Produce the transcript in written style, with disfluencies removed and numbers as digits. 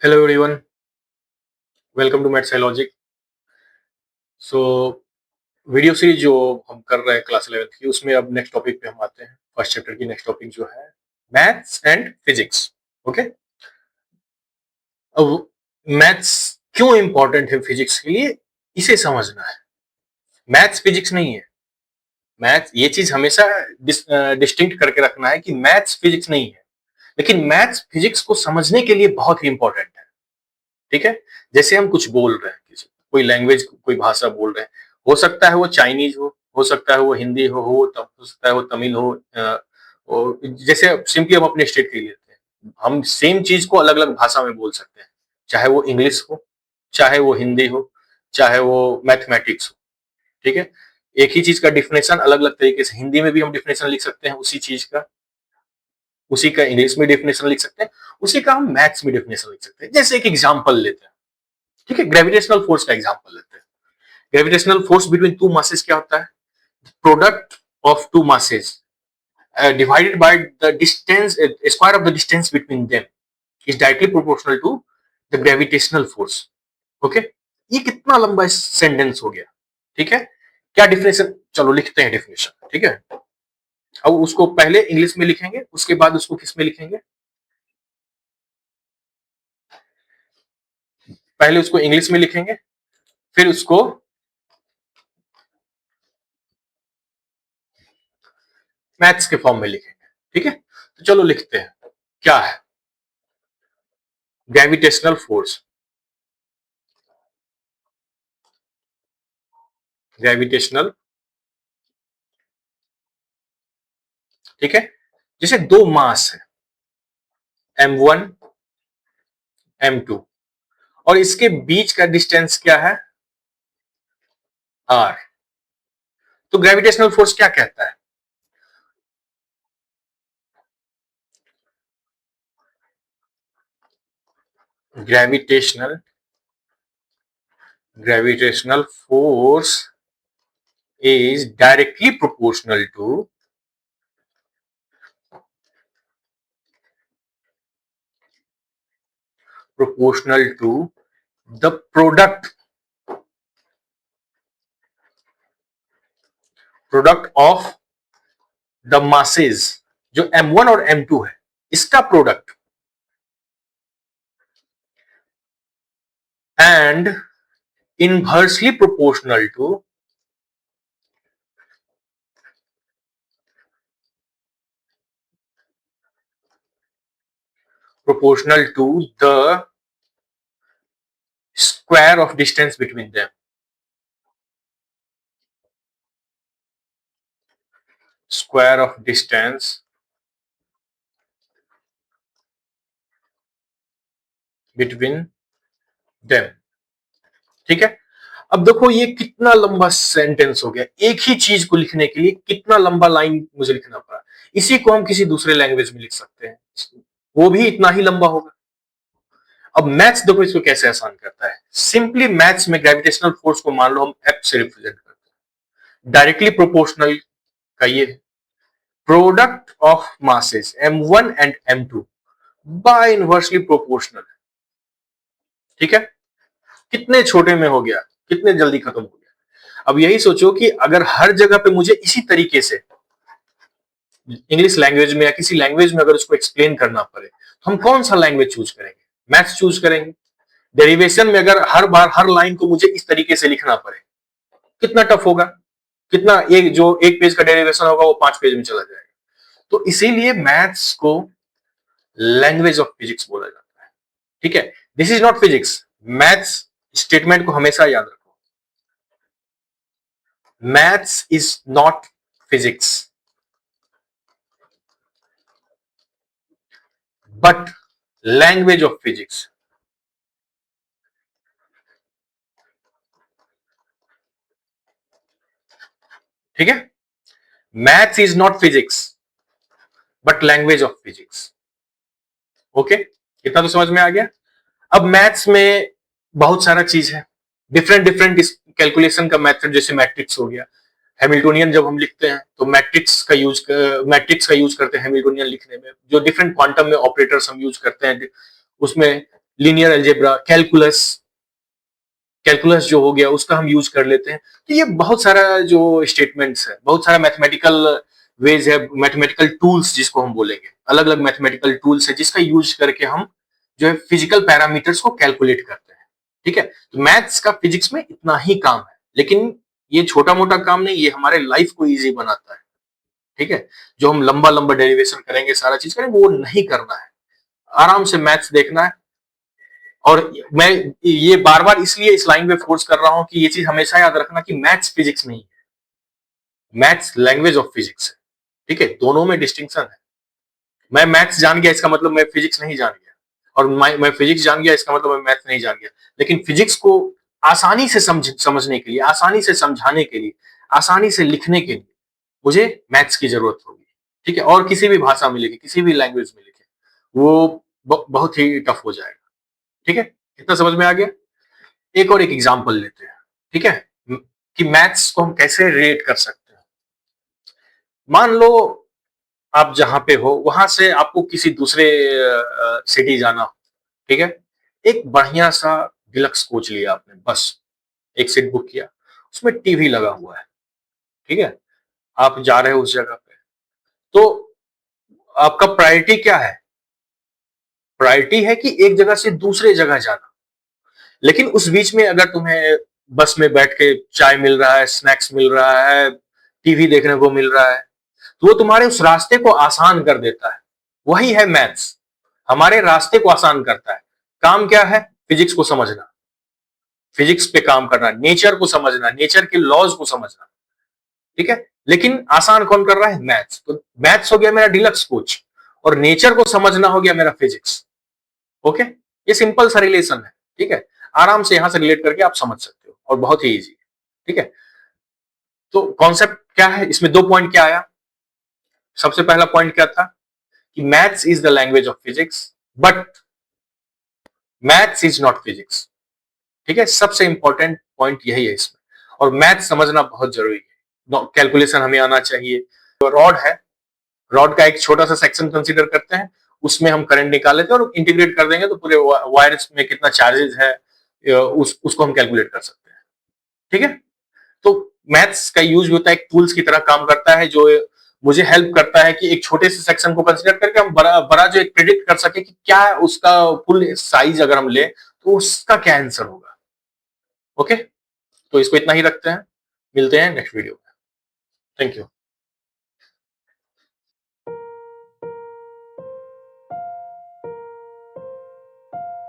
Hello everyone, welcome to maths logic. So video series जो हम कर रहे हैं क्लास 11th की, उसमें अब नेक्स्ट टॉपिक पे हम आते हैं। फर्स्ट चैप्टर की नेक्स्ट टॉपिक जो है मैथ्स एंड फिजिक्स। ओके, अब मैथ्स क्यों इंपॉर्टेंट है फिजिक्स के लिए, इसे समझना है। मैथ्स फिजिक्स नहीं है। मैथ्स ये चीज हमेशा डिस्टिंक्ट करके रखना है कि मैथ्स फिजिक्स नहीं है, लेकिन मैथ्स फिजिक्स को समझने के लिए बहुत ही इंपॉर्टेंट है। ठीक है, जैसे हम कुछ बोल रहे हैं, किसी कोई लैंग्वेज कोई भाषा बोल रहे हैं, हो सकता है वो चाइनीज हो सकता है वो हिंदी हो सकता है वो तमिल हो। जैसे सिंपली हम अपने स्टेट के लिए लेते हैं, हम सेम चीज को अलग अलग भाषा में बोल सकते हैं, चाहे वो इंग्लिश हो, चाहे वो हिंदी हो, चाहे वो मैथमेटिक्स हो। ठीक है, एक ही चीज का डिफिनेशन अलग अलग तरीके से, हिंदी में भी हम डिफिनेशन लिख सकते हैं उसी चीज का, उसी का इंग्लिश में डिफिनेशन लिख सकते हैं, उसी का हम मैथ्स में डिफिनेशन लिख सकते हैं। जैसे एक एग्जाम्पल लेते हैं, ठीक है, ग्रेविटेशनल फोर्स का एग्जांपल लेते हैं। Gravitational force between two masses क्या होता है? Product of two masses divided by the distance, square of the distance between them is directly proportional to the gravitational force. Okay, ये कितना लंबा सेंटेंस हो गया। ठीक है, क्या डिफिनेशन, चलो लिखते हैं डिफिनेशन। ठीक है, अब उसको पहले इंग्लिश में लिखेंगे, उसके बाद उसको किस में लिखेंगे? पहले उसको इंग्लिश में लिखेंगे, फिर उसको मैथ्स के फॉर्म में लिखेंगे। ठीक है, तो चलो लिखते हैं। क्या है ग्रेविटेशनल फोर्स? ग्रेविटेशनल, ठीक है, जैसे दो मास है, m1 m2, और इसके बीच का डिस्टेंस क्या है? r। तो ग्रेविटेशनल फोर्स क्या कहता है? Gravitational gravitational force is directly proportional to the product of the masses, जो m1 और m2 है, इसका product, and inversely proportional to the square of distance between them. Square of distance between them. ठीक है, अब देखो ये कितना लंबा सेंटेंस हो गया, एक ही चीज को लिखने के लिए कितना लंबा लाइन मुझे लिखना पड़ा। इसी को हम किसी दूसरे लैंग्वेज में लिख सकते हैं, वो भी इतना ही लंबा होगा। अब मैथ्स देखो इसको कैसे आसान करता है। सिंपली मैथ्स में ग्रेविटेशनल फोर्स को मान लो हम एफ से रिप्रेजेंट करते हैं, डायरेक्टली प्रोपोर्शनल का ये product of masses m1 and m2 by inversely proportional. ठीक है, कितने छोटे में हो गया, कितने जल्दी खत्म हो गया। अब यही सोचो कि अगर हर जगह पे मुझे इसी तरीके से इंग्लिश लैंग्वेज में या किसी लैंग्वेज में अगर उसको एक्सप्लेन करना पड़े, तो हम कौन सा लैंग्वेज चूज करेंगे? मैथ्स चूज करेंगे। डेरिवेशन में अगर हर बार हर लाइन को मुझे इस तरीके से लिखना पड़े, कितना टफ होगा, कितना, एक जो एक पेज का डेरिवेशन होगा वो 5 पेज में चला जाएगा। तो इसीलिए मैथ्स को लैंग्वेज ऑफ फिजिक्स बोला जाता है। ठीक है, this is not physics. Maths statement को हमेशा याद रखो, maths is not physics but language of physics. ठीक है, maths is not physics but language of physics. Okay, इतना तो समझ में आ गया। अब मैथ्स में बहुत सारा चीज है, डिफरेंट डिफरेंट कैलकुलेशन का मेथड, जैसे मैट्रिक्स हो गया, हैमिल्टोनियन जब हम लिखते हैं तो मैट्रिक्स का यूज करते हैं हैमिल्टोनियन लिखने में। जो डिफरेंट क्वांटम में ऑपरेटर्स हम यूज करते हैं उसमें, लीनियर अलजेब्रा, कैलकुलस, कैलकुलस जो हो गया उसका हम यूज कर लेते हैं। तो ये बहुत सारा जो स्टेटमेंट्स है, बहुत सारा मैथमेटिकल वेज है, मैथमेटिकल टूल्स जिसको हम बोलेंगे, अलग अलग मैथमेटिकल टूल्स है जिसका यूज करके हम जो है फिजिकल पैरामीटर्स को कैलकुलेट करते हैं। ठीक है, तो मैथ्स का फिजिक्स में इतना ही काम है, लेकिन ये छोटा मोटा काम नहीं, ये हमारे लाइफ को इजी बनाता है। ठीक है, जो हम लंबा लंबा डेरिवेशन करेंगे, सारा चीज करेंगे, वो नहीं करना है, आराम से मैथ्स देखना है। और मैं ये बार बार इसलिए इस लाइन पे फोर्स कर रहा हूं कि ये चीज हमेशा याद रखना कि मैथ्स फिजिक्स नहीं है, मैथ्स लैंग्वेज ऑफ फिजिक्स है। ठीक है, दोनों में डिस्टिंक्शन है। मैं मैथ्स जान गया इसका मतलब मैं फिजिक्स नहीं जान गया, और मैं फिजिक्स जान गया इसका मतलब मैं मैथ्स नहीं जान गया। लेकिन फिजिक्स को आसानी से समझने के लिए, आसानी से समझाने के लिए, आसानी से लिखने के लिए मुझे मैथ्स की जरूरत होगी। ठीक है, और किसी भी भाषा में लिखे, किसी भी लैंग्वेज में लिखे, वो बहुत ही टफ हो जाएगा। ठीक है, इतना समझ में आ गया। एक और एक एग्जांपल लेते हैं। ठीक है, कि मैथ्स को हम कैसे रिलेट कर सकते हैं। मान लो आप जहां पे हो वहां से आपको किसी दूसरे सिटी जाना हो। ठीक है, एक बढ़िया सा डिलक्स कोच लिया आपने, बस एक सीट बुक किया, उसमें टीवी लगा हुआ है। ठीक है, आप जा रहे हो उस जगह पे, तो आपका प्रायोरिटी क्या है? प्रायोरिटी है कि एक जगह से दूसरे जगह जाना। लेकिन उस बीच में अगर तुम्हें बस में बैठ के चाय मिल रहा है, स्नैक्स मिल रहा है, टीवी देखने को मिल रहा है, तो वो तुम्हारे उस रास्ते को आसान कर देता है। वही है मैथ्स, हमारे रास्ते को आसान करता है। काम क्या है? फिजिक्स को समझना, फिजिक्स पे काम करना, नेचर को समझना, नेचर के लॉज को समझना। ठीक है, लेकिन आसान कौन कर रहा है? मैथ्स। तो मैथ्स हो गया मेरा डिलक्स कोच, और नेचर को समझना हो गया मेरा फिजिक्स। ओके, ये सिंपल सा रिलेशन है। ठीक है, आराम से यहां से रिलेट करके आप समझ सकते हो, और बहुत ही इजी। ठीक है, तो कॉन्सेप्ट क्या है इसमें? दो पॉइंट क्या आया? सबसे पहला पॉइंट क्या था कि maths is the language of physics, but maths is not physics. ठीक है, सबसे इंपॉर्टेंट पॉइंट यही है इसमें, और मैथ्स समझना बहुत जरूरी है। कैलकुलेशन हमें आना चाहिए। तो रॉड है, रॉड का एक छोटा सा सेक्शन कंसीडर करते हैं, उसमें हम करंट निकाल लेते हैं और इंटीग्रेट कर देंगे तो पूरे वायर्स में कितना चार्जेस है उसको हम कैलकुलेट कर सकते हैं। ठीक है, तो मैथ्स का यूज होता है, एक टूल्स की तरह काम करता है, जो मुझे हेल्प करता है कि एक छोटे से सेक्शन को कंसीडर करके हम बड़ा बड़ा जो एक प्रिडिक्ट कर सके कि क्या उसका फुल साइज अगर हम ले तो उसका क्या आंसर होगा। ओके, तो इसको इतना ही रखते हैं, मिलते हैं नेक्स्ट वीडियो में। Thank you.